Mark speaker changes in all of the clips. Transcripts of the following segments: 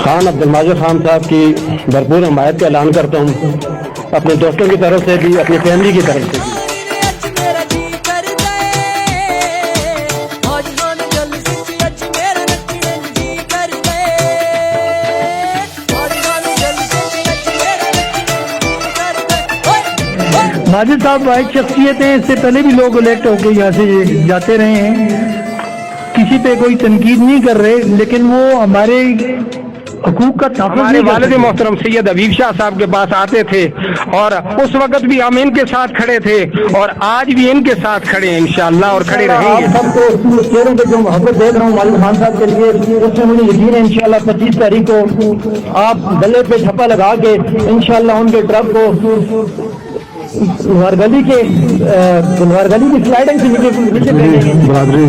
Speaker 1: खान अब्दुल खान साहब की भरपूर हमायत का ऐलान करता हूँ, अपने दोस्तों की तरफ से भी, अपनी फैमिली की तरफ से भी।
Speaker 2: माजिद साहब वाहिद शख्सियत हैं, इससे पहले भी लोग इलेक्ट होकर यहाँ से जाते रहे हैं, किसी पे कोई तनकीद नहीं कर रहे, लेकिन वो हमारे हुकूक का तहफ़्फ़ुज़
Speaker 1: हमारे
Speaker 2: नहीं
Speaker 1: वालिद
Speaker 2: करते।
Speaker 1: मोहतरम सैयद हबीब शाह साहब के पास आते थे और उस वक्त भी हम इनके साथ खड़े थे और आज भी इनके साथ खड़े हैं इंशाअल्लाह और खड़े रहेंगे।
Speaker 2: आप सबको चेहरों पे जो मोहब्बत देख रहा हूँ वालिद खान साहब के लिए, उसमें मुझे यकीन है इंशाअल्लाह 25 तारीख को आप गले पे छप्पा लगा के इंशाअल्लाह उनके ट्रक को गुलवार गली की स्लाइडिंग से नीचे भेजेंगे।
Speaker 3: बरादरी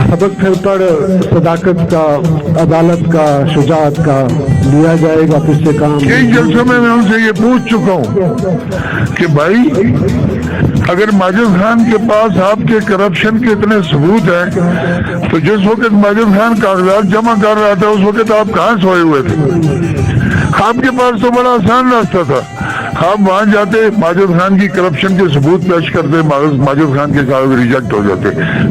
Speaker 3: सबक फिर पर सदाकत का, अदालत का, शुजाअत का लिया जाएगा फिर से काम।
Speaker 4: कई जलसों में मैं उनसे ये पूछ चुका हूँ कि भाई अगर माजिद खान के पास आपके करप्शन के इतने सबूत हैं तो जिस वक्त माजिद खान कागजात जमा कर रहा था उस वक्त आप कहाँ सोए हुए थे? आपके पास तो बड़ा आसान रास्ता था, आप वहां जाते, माजिद खान की करप्शन के सबूत पेश करते, माजिद खान के कागज रिजेक्ट हो जाते।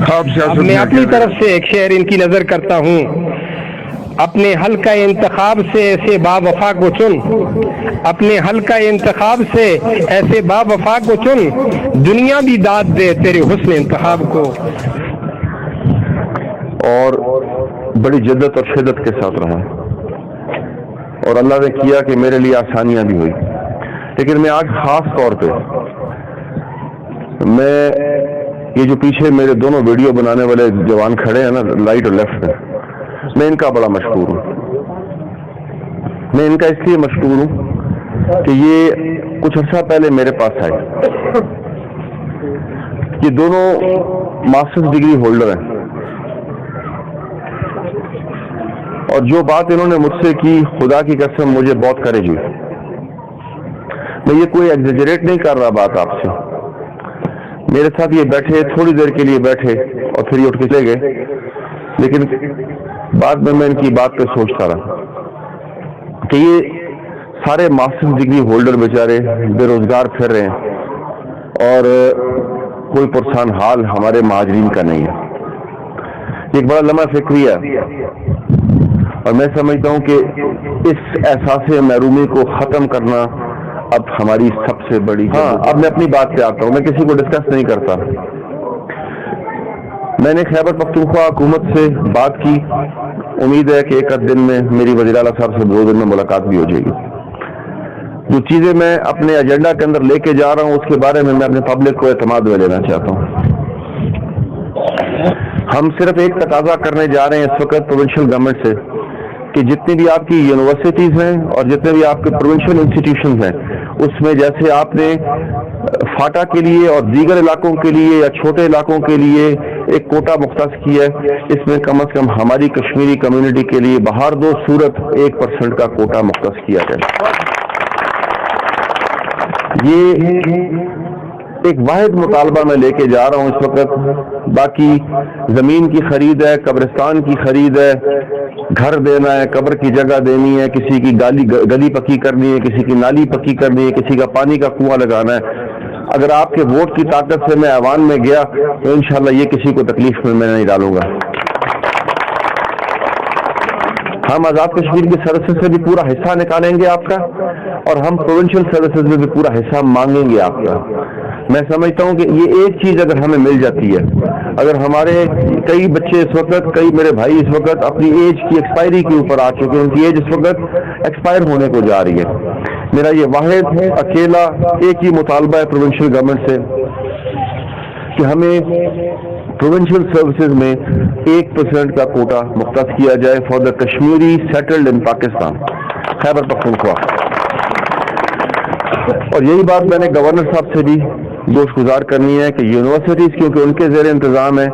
Speaker 4: आप सियासत
Speaker 1: मैं अपनी तरफ से एक शेर इनकी नजर करता हूँ, अपने हल्का इंतखाब से ऐसे बावफा को चुन, अपने हल्का इंतखाब से ऐसे बावफा को चुन, दुनिया भी दाद दे तेरे हुस्न इंतखाब को।
Speaker 5: और बड़ी जिद्दत और शिद्दत के साथ रहा और अल्लाह ने किया कि मेरे लिए आसानियां भी हुई। लेकिन मैं आज खास तौर पे ये जो पीछे मेरे दोनों वीडियो बनाने वाले जवान खड़े हैं ना, राइट और लेफ्ट में, मैं इनका बड़ा मशहूर हूँ। मैं इनका इसलिए मशहूर हूँ कि ये कुछ अर्सा पहले मेरे पास आए। ये दोनों मास्टर्स डिग्री होल्डर हैं और जो बात इन्होंने मुझसे की, खुदा की कसम मुझे बहुत करेज हुई। मैं ये कोई एग्जेजरेट नहीं कर रहा बात आपसे। मेरे साथ ये बैठे, थोड़ी देर के लिए बैठे और फिर ये उठ के चले गए, लेकिन बाद में मैं इनकी बात पे सोचता रहा कि ये सारे मास्टर्स डिग्री होल्डर बेचारे बेरोजगार फिर रहे हैं और कोई पुरसान हाल हमारे महाजरीन का नहीं है। ये एक बड़ा लम्हा फिक्रिया और मैं समझता हूं कि इस एहसास महरूमी को खत्म करना अब हमारी सबसे बड़ी। हाँ, अब मैं अपनी बात पे आता हूं, मैं किसी को डिस्कस नहीं करता। मैंने खैबर पख्तूनख्वा हुकूमत से बात की, उम्मीद है कि एक आध दिन में मेरी वज़ीर आला साहब से 2 दिन में मुलाकात भी हो जाएगी। जो चीजें मैं अपने एजेंडा के अंदर लेके जा रहा हूं उसके बारे में मैं अपने पब्लिक को एतमाद में लेना चाहता हूं। हम सिर्फ एक तकाजा करने जा रहे हैं इस वक्त प्रोविंशियल गवर्नमेंट से कि जितनी भी आपकी यूनिवर्सिटीज हैं और जितने भी आपके प्रोविंशियल इंस्टीट्यूशंस हैं, उसमें जैसे आपने फाटा के लिए और दीगर इलाकों के लिए या छोटे इलाकों के लिए एक कोटा मुख्तस किया है, इसमें कम से कम हमारी कश्मीरी कम्युनिटी के लिए बहार दो सूरत 1% का कोटा मुख्तस किया जाए। ये एक वाहिद मुतालबा में लेके जा रहा हूँ इस वक्त। बाकी जमीन की खरीद है, कब्रिस्तान की खरीद है, घर देना है, कब्र की जगह देनी है, किसी की गली पक्की करनी है, किसी की नाली पक्की करनी है, किसी का पानी का कुआं लगाना है। अगर आपके वोट की ताकत से मैं ऐवान में गया तो इंशाल्लाह ये किसी को तकलीफ में मैं नहीं डालूंगा। हम आजाद कश्मीर की सर्विसेज से भी पूरा हिस्सा निकालेंगे आपका और हम प्रोविंशियल सर्विसेज में भी पूरा हिस्सा मांगेंगे आपका। मैं समझता हूं कि ये एक चीज अगर हमें मिल जाती है, अगर हमारे कई बच्चे इस वक्त, कई मेरे भाई इस वक्त अपनी एज की एक्सपायरी के ऊपर आ चुके हैं, उनकी एज इस वक्त एक्सपायर होने को जा रही है। मेरा ये वाहिद अकेला एक ही मुतालबा है प्रोविंशियल गवर्नमेंट से कि हमें प्रोविंशियल सर्विसेज में 1% का कोटा मुख्तस किया जाए for the Kashmiri settled in Pakistan, Khyber Pakhtunkhwa. और यही बात मैंने गवर्नर साहब से भी गोशगुजार करनी है कि यूनिवर्सिटीज क्योंकि उनके ज़ेर इंतज़ाम है,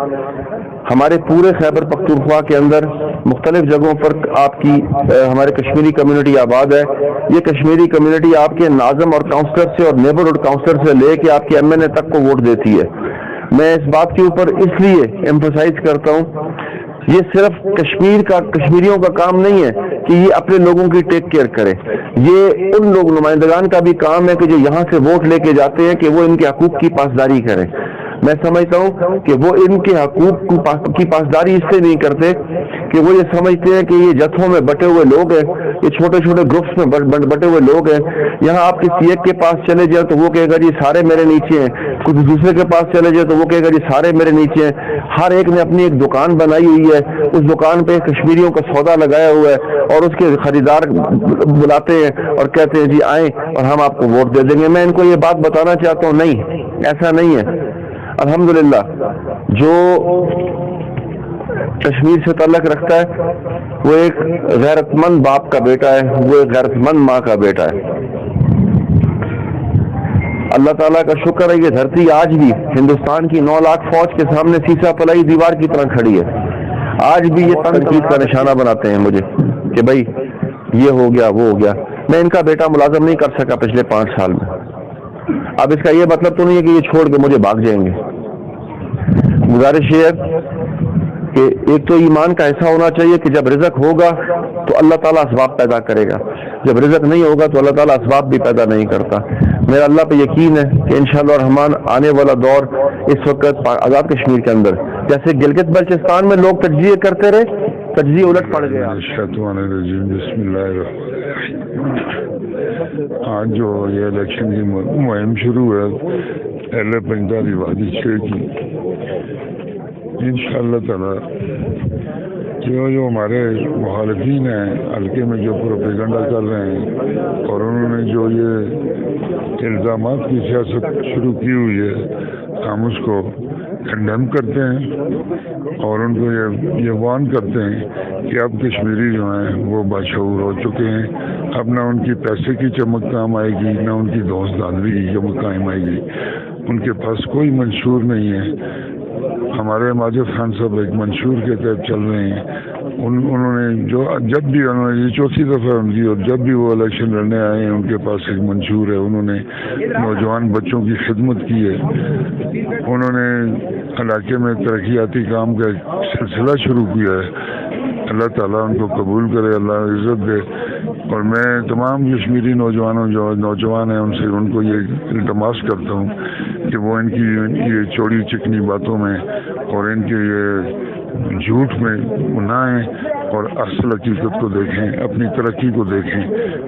Speaker 5: हमारे पूरे खैबर पख्तूनख्वा के अंदर मुख्तलिफ जगहों पर आपकी हमारे कश्मीरी कम्युनिटी आबाद है। ये कश्मीरी कम्युनिटी आपके नाज़म और काउंसलर से और नेबरहुड काउंसलर से लेके आपके MNA तक को वोट देती है। मैं इस बात के ऊपर इसलिए एम्फसाइज करता हूँ یہ صرف کشمیریوں کا کام نہیں ہے کہ یہ اپنے لوگوں کی ٹیک کیئر کرے، یہ ان لوگ نمائندگان کا بھی کام ہے کہ جو یہاں سے ووٹ لے کے جاتے ہیں کہ وہ ان کے حقوق کی پاسداری کریں۔ میں سمجھتا ہوں کہ وہ ان کے حقوق کی پاسداری اس سے نہیں کرتے کہ وہ یہ سمجھتے ہیں کہ یہ جتھوں میں بٹے ہوئے لوگ ہیں، یہ چھوٹے چھوٹے گروپس میں بٹے ہوئے لوگ ہیں۔ یہاں آپ کسی ایک کے پاس چلے جائیں تو وہ کہے گا جی سارے میرے نیچے ہیں، کچھ دوسرے کے پاس چلے جائیں تو وہ کہے گا جی سارے میرے نیچے ہیں۔ ہر ایک نے اپنی ایک دکان بنائی ہوئی ہے، اس دکان پہ کشمیریوں کا سودا لگایا ہوا ہے اور اس کے خریدار بلاتے ہیں اور کہتے ہیں جی آئیں اور ہم آپ کو ووٹ دے دیں گے۔ میں ان کو یہ بات بتانا چاہتا ہوں، نہیں، ایسا نہیں ہے۔ الحمدللہ جو کشمیر سے تعلق رکھتا ہے وہ ایک غیرت مند باپ کا بیٹا ہے، وہ ایک غیرت مند ماں کا بیٹا ہے۔ اللہ تعالیٰ کا شکر ہے یہ دھرتی آج بھی ہندوستان کی 9 لاکھ فوج کے سامنے سیسا پلائی دیوار کی طرح کھڑی ہے۔ آج بھی یہ تنقید کا نشانہ بناتے ہیں مجھے کہ بھائی یہ ہو گیا وہ ہو گیا۔ میں ان کا بیٹا ملازم نہیں کر سکا پچھلے 5 سال میں۔ اب اس کا یہ مطلب تو نہیں ہے کہ یہ چھوڑ کے مجھے بھاگ جائیں گے۔ گزارش یہ ہے کہ ایک تو ایمان کا ایسا ہونا چاہیے کہ جب رزق ہوگا تو اللہ تعالیٰ اسباب پیدا کرے گا، جب رزق نہیں ہوگا تو اللہ تعالیٰ اسباب بھی پیدا نہیں کرتا۔ میرا اللہ پہ یقین ہے کہ انشاءاللہ الرحمن آنے والا دور اس وقت آزاد کشمیر کے اندر جیسے گلگت بلچستان میں لوگ تجزیے کرتے رہے، تجزیے الٹ پڑ گیا۔
Speaker 4: بسم اللہ الرحمن الرحیم۔ آج جو یہ الیکشن کی مہم شروع ہے اہل پنجابی وادی 6 کی، انشاءاللہ تعالی جو ہمارے مخالفین ہیں حلقے میں جو پروپیگنڈا کر رہے ہیں اور انہوں نے جو یہ الزامات کی سیاست شروع کی ہوئی ہے، ہم اس کو کنڈیم کرتے ہیں اور ان کو یہ وارن کرتے ہیں کہ اب کشمیری جو ہیں وہ باشعور ہو چکے ہیں۔ اب نہ ان کی پیسے کی چمک کام آئے گی، نہ ان کی دوست دادری کی چمک کام آئے گی، ان کے پاس کوئی منشور نہیں ہے۔ ہمارے ماجد خان صاحب ایک منشور کے تحت چل رہے ہیں۔ انہوں نے جب بھی انہوں نے یہ 4تھی دفعہ ان کی، اور جب بھی وہ الیکشن لڑنے آئے ہیں ان کے پاس ایک منشور ہے۔ انہوں نے نوجوان بچوں کی خدمت کی ہے، انہوں نے علاقے میں ترقیاتی کام کا ایک سلسلہ شروع کیا ہے۔ اللہ تعالیٰ ان کو قبول کرے، اللہ عزت دے۔ اور میں تمام کشمیری نوجوانوں جو نوجوان ہیں ان سے ان کو یہ التماس کرتا ہوں کہ وہ ان کی یہ چوڑی چکنی باتوں میں اور ان کے یہ جھوٹ میں نہ آئیں اور اصل حقیقت کو دیکھیں، اپنی ترقی کو دیکھیں،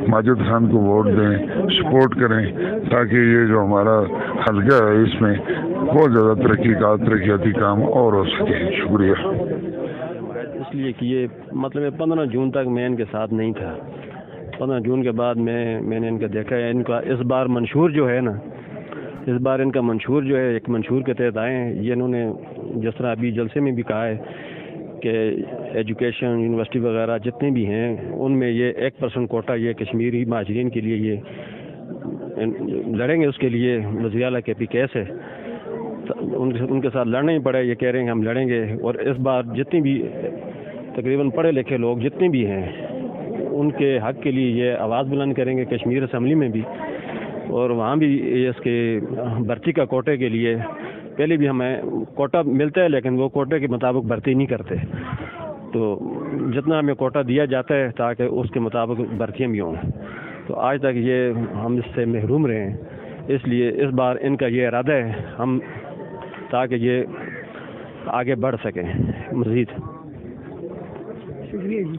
Speaker 4: ماجد خان کو ووٹ دیں، سپورٹ کریں تاکہ یہ جو ہمارا حلقہ ہے اس میں بہت زیادہ ترقیاتی کام اور ہو سکے۔ شکریہ۔
Speaker 6: اس لیے کہ یہ مطلب 15 جون تک میں ان کے ساتھ نہیں تھا۔ 15 جون کے بعد میں نے ان کا دیکھا ہے، ان کا اس بار منشور جو ہے نا، اس بار ان کا منشور جو ہے ایک منشور کے تحت آئے ہیں۔ یہ انہوں نے جس طرح ابھی جلسے میں بھی کہا ہے کہ ایجوکیشن یونیورسٹی وغیرہ جتنے بھی ہیں ان میں یہ 1% کوٹا یہ کشمیری مہاجرین کے لیے یہ لڑیں گے، اس کے لیے وزیر اعلیٰ کے پی کیس ہے، ان کے ساتھ لڑنا ہی پڑے۔ یہ کہہ رہے ہیں ہم لڑیں گے، اور اس بار جتنی بھی تقریباً پڑھے لکھے لوگ جتنے بھی ہیں ان کے حق کے لیے یہ آواز بلند کریں گے کشمیر اسمبلی میں بھی، اور وہاں بھی اس کے بھرتی کا کوٹے کے لیے پہلے بھی ہمیں کوٹا ملتا ہے لیکن وہ کوٹے کے مطابق بھرتی نہیں کرتے، تو جتنا ہمیں کوٹا دیا جاتا ہے تاکہ اس کے مطابق بھرتیاں بھی ہوں، تو آج تک یہ ہم اس سے محروم رہے ہیں۔ اس لیے اس بار ان کا یہ ارادہ ہے ہم تاکہ یہ آگے بڑھ سکیں مزید۔ شکریہ جی۔